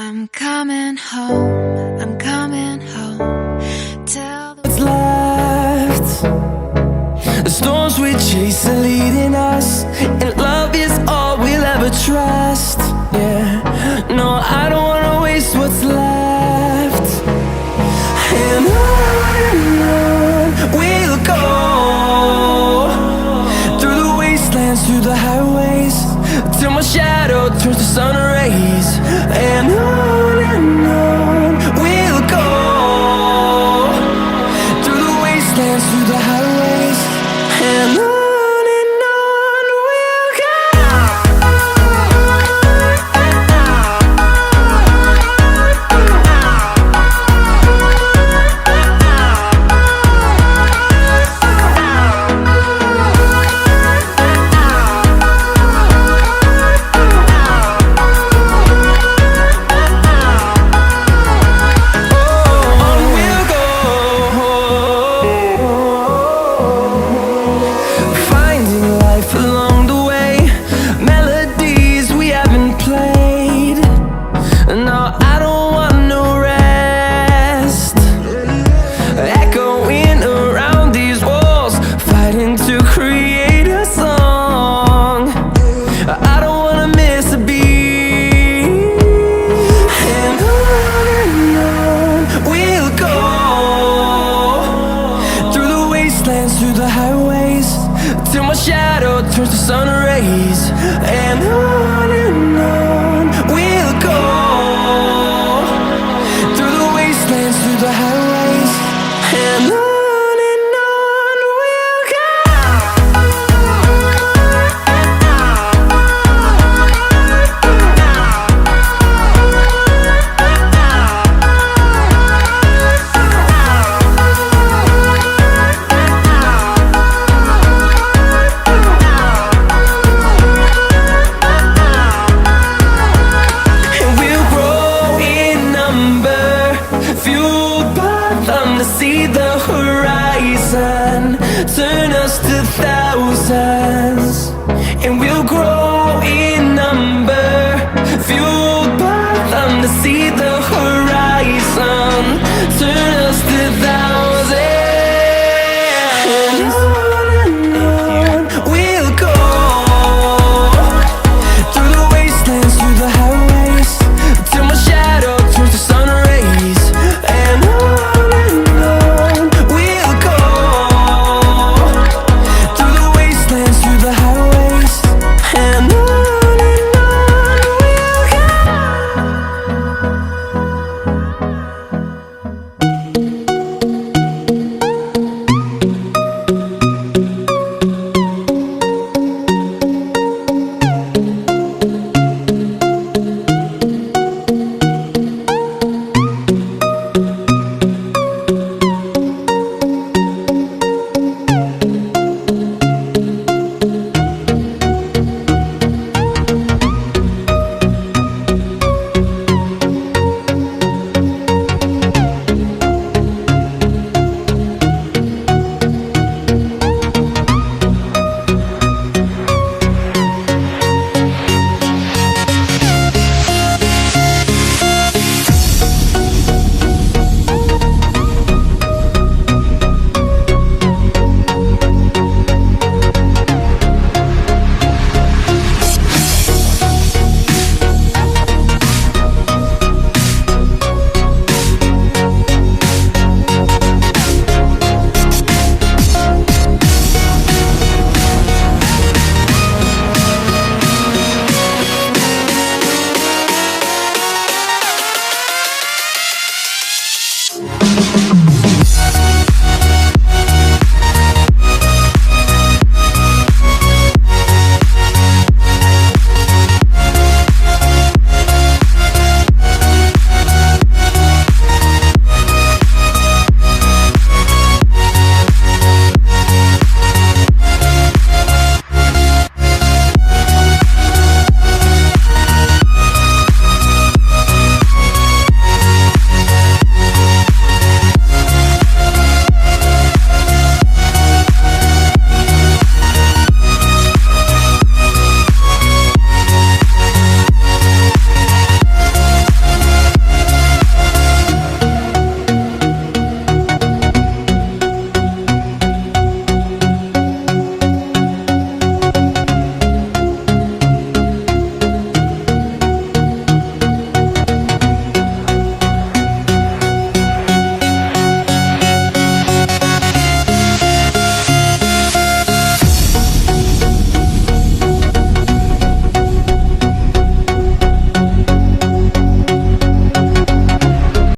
I'm coming home, I'm coming home. Tell the What's left? The storms we chase are leading us, and love is all we'll ever trust. Yeah, no, I don't wanna waste what's left. And on we'll go, through the wastelands, through the highways, till my shadow turns to sun rays. And on we'll go, through the wastelands, through the highways, and on we'll go. Through the highways, till my shadow turns to sun